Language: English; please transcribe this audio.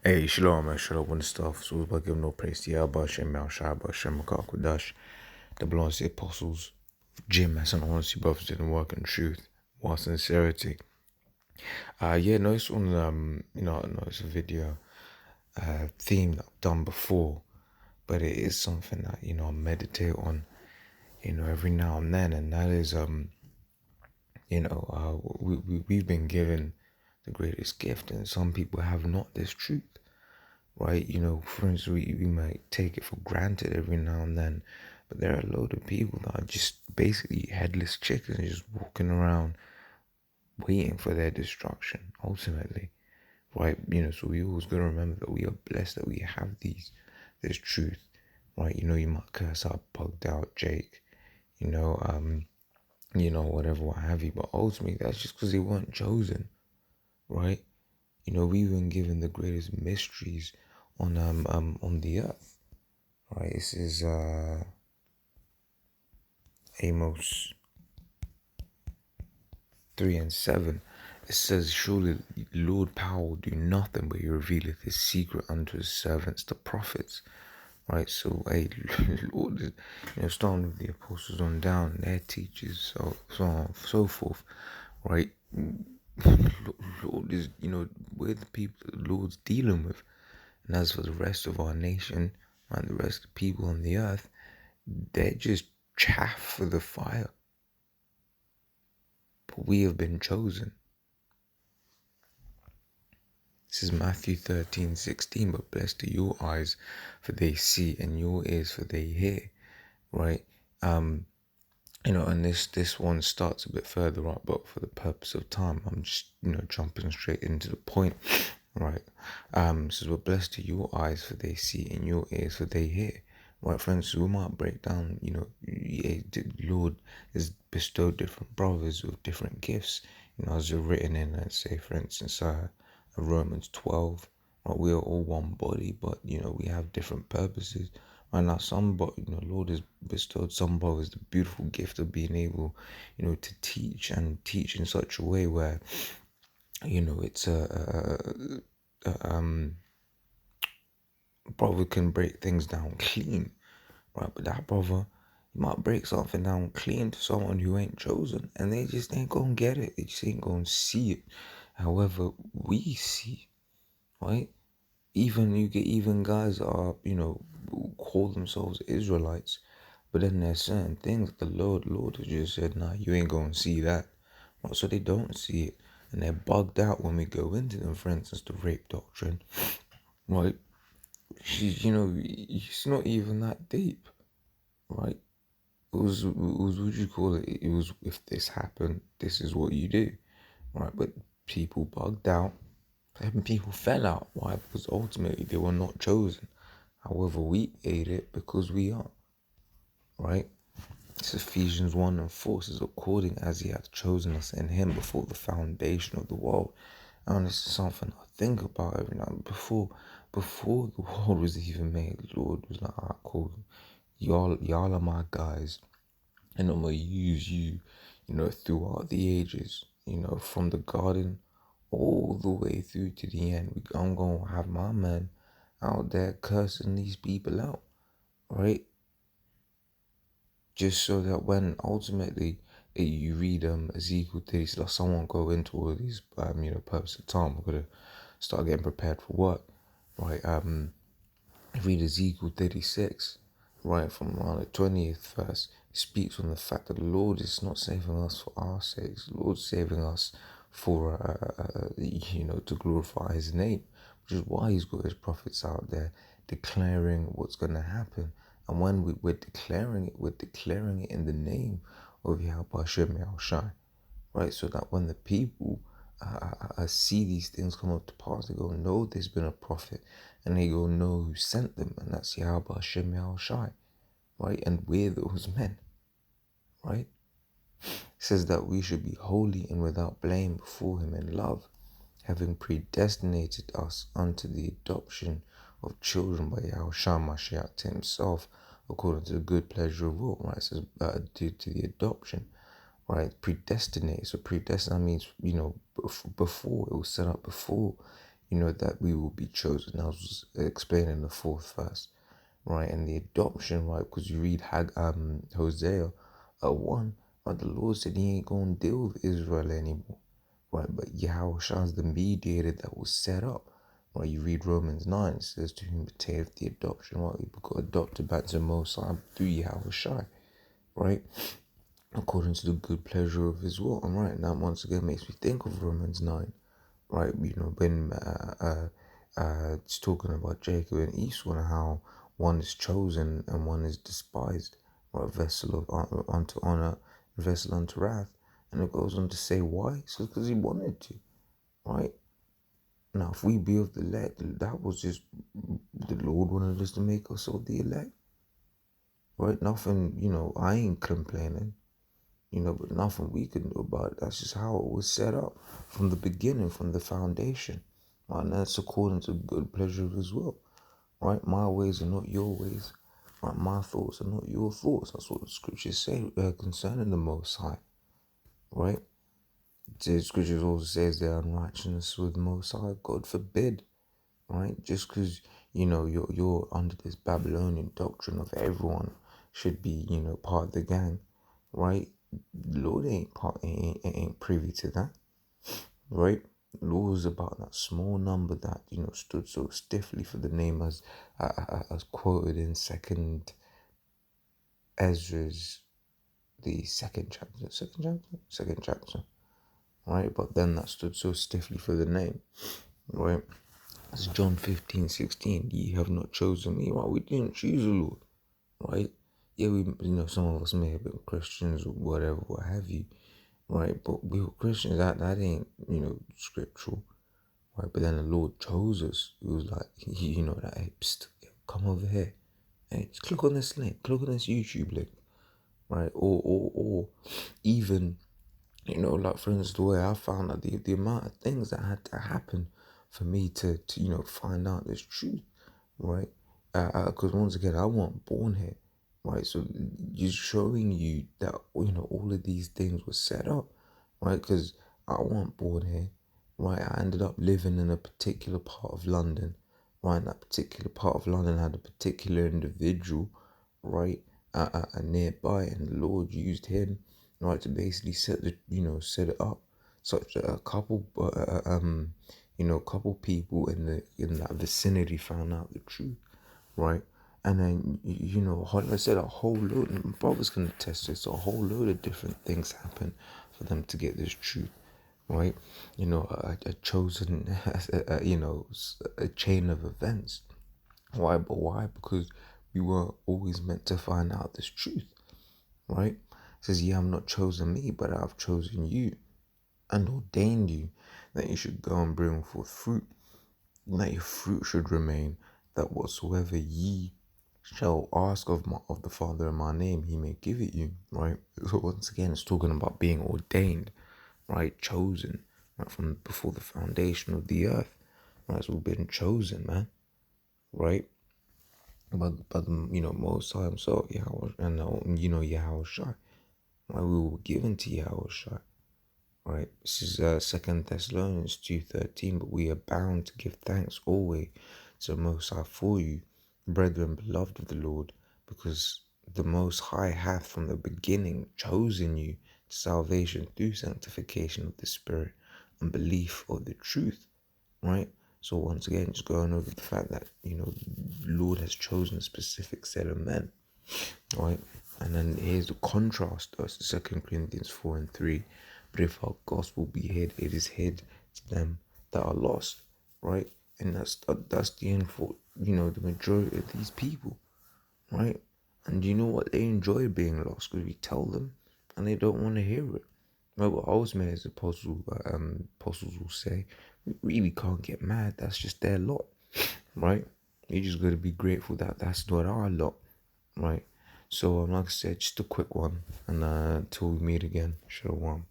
Hey, shalom, man. Shalom and stuff. So we're give no praise to Yahweh, GMSFAQ, that belongs to the apostles, GMS and honesty, brothers didn't work in truth, while sincerity. Yeah, no, it's on no, it's a video theme that I've done before, but it is something that I meditate on, every now and then, and that is we've been given the greatest gift, and some people have not this truth. Right, for instance, we might take it for granted every now and then, but there are a load of people that are just basically headless chickens, just walking around waiting for their destruction, ultimately. Right, so we always gotta remember that we are blessed that we have this truth. Right, you might curse out, bugged out Jake, whatever, what have you, but ultimately that's just because they weren't chosen, right? We've been given the greatest mysteries on the earth. Right, this is Amos 3:7. It says, "Surely Lord power will do nothing, but he revealeth his secret unto his servants, the prophets." Right, so hey, Lord, starting with the apostles on down, their teachers, so on, so forth. Right, Lord is, we're the people that the Lord's dealing with. And as for the rest of our nation and the rest of the people on the earth, they're just chaff for the fire. But we have been chosen. This is Matthew 13:16. But blessed are your eyes, for they see, and your ears, for they hear. Right? And this one starts a bit further up, but for the purpose of time, I'm just jumping straight into the point. Right? It says, "But blessed are your eyes, for they see, and your ears, for they hear." Right, friends, we might break down, the Lord has bestowed different brothers with different gifts, as they're written in, let's say, for instance, Romans 12. Right, we are all one body, but, we have different purposes. Right now, Lord has bestowed some brothers the beautiful gift of being able, to teach and teach in such a way where, it's brother can break things down clean, right? But that brother, he might break something down clean to someone who ain't chosen, and they just ain't gonna get it. They just ain't gonna see it. However, we see, right? You get even guys that are, who call themselves Israelites, but then there's certain things that the Lord has just said, nah, you ain't gonna see that. Right? So they don't see it, and they're bugged out when we go into them. For instance, the rape doctrine, right? It's not even that deep, right? It was what you call it? It was, if this happened, this is what you do, right? But people bugged out, and people fell out. Why? Because ultimately they were not chosen. However, we ate it because we are, right? It's Ephesians 1:4 says, "According as he hath chosen us in him before the foundation of the world." And this is something I think about every night. Before the world was even made, the Lord was like, "Alright, cool. Y'all are my guys, and I'm gonna use you, throughout the ages, from the garden all the way through to the end. I'm gonna have my men out there cursing these people out, right? Just so that when ultimately you read Ezekiel 30, so someone go into all of these purpose of time. We're gonna start getting prepared for work, right? Read Ezekiel 36, right, from around the 20th verse. It speaks on the fact that the Lord is not saving us for our sakes. The Lord's saving us for to glorify his name, which is why he's got his prophets out there declaring what's going to happen. And when we're declaring it in the name of Yahweh Hashem Yahushai, right? So that when the people see these things come up to pass, they go, know there's been a prophet, and they go, know who sent them, and that's Yahweh Hashem Yahushai, right? And we're those men, right? It says that we should be holy and without blame before him in love, having predestinated us unto the adoption of children by Yahushua Mashiach to himself, according to the good pleasure of will, right? It says due to the adoption, right? Predestinate. So predestinate means, before, it was set up before, that we will be chosen. I was explaining the fourth verse, right? And the adoption, right? Because you read Hosea 1, right? The Lord said he ain't going to deal with Israel anymore, right? But Yahweh is the mediator that was set up, right? You read Romans 9, it says to whom pertaineth the adoption, right? We got adopted back to the Most High through Yahweh, right? According to the good pleasure of his will. And right, that once again makes me think of Romans 9, right? When it's talking about Jacob and Esau and how one is chosen and one is despised, or a vessel of unto honor, a vessel unto wrath. And it goes on to say why? So because he wanted to, right? Now, if we be of the elect, that was just the Lord wanted us to make us of the elect, right? Nothing, I ain't complaining. But nothing we can do about it. That's just how it was set up from the beginning, from the foundation. Right? And that's according to the good pleasure of his will. Right? My ways are not your ways. Right? My thoughts are not your thoughts. That's what the scriptures say concerning the Most High. Right? The scriptures also says their unrighteousness with the Most High. God forbid. Right? Just because, you're under this Babylonian doctrine of everyone should be, part of the gang. Right? Lord ain't privy to that, right? Lord was about that small number that stood so stiffly for the name, as quoted in Ezra's the second chapter, right? But then that stood so stiffly for the name, right? It's John 15:16. Ye have not chosen me, right? We didn't choose the Lord, right? Yeah, some of us may have been Christians or whatever, what have you, right? But we were Christians. That ain't scriptural, right? But then the Lord chose us. It was like that. Hey, psst, come over here. Hey, just click on this link. Click on this YouTube link, right? Or even like for instance, the way I found out the amount of things that had to happen for me to find out this truth, right? Because once again, I wasn't born here, right? So just showing you that all of these things were set up, right? Because I wasn't born here, right? I ended up living in a particular part of London, right? And that particular part of London had a particular individual, right? Nearby, and the Lord used him, right, to basically set it up, such that a couple couple people in that vicinity found out the truth, right? And then like I said, a whole load, and brothers can attest to this, a whole load of different things happen for them to get this truth, right? A chosen a chain of events. Why? But why? Because we were always meant to find out this truth, right? It says, yeah, I'm not chosen me, but I've chosen you and ordained you that you should go and bring forth fruit, and that your fruit should remain, that whatsoever ye shall ask of the Father in my name, he may give it you, right? So once again, it's talking about being ordained, right? Chosen, right? From before the foundation of the earth, right? So we've been chosen, man, right? But the Most High Himself, Yahweh, and Yahweh Shai, right? We were given to Yahweh Shai, right? This is 2 Thessalonians 2:13. But we are bound to give thanks always to the Most High for you, brethren, beloved of the Lord, because the Most High hath from the beginning chosen you to salvation through sanctification of the Spirit and belief of the truth, right? So once again, just going over the fact that the Lord has chosen a specific set of men, right? And then here's the contrast to us, 2 Corinthians 4:3. But if our gospel be hid, it is hid to them that are lost, right? And that's the end for the majority of these people, right? And you know what? They enjoy being lost because we tell them, and they don't want to hear it. Right? What I was made as apostles will say, we really can't get mad. That's just their lot, right? You just got to be grateful that that's not our lot, right? So like I said, just a quick one, and until we meet again, shalom.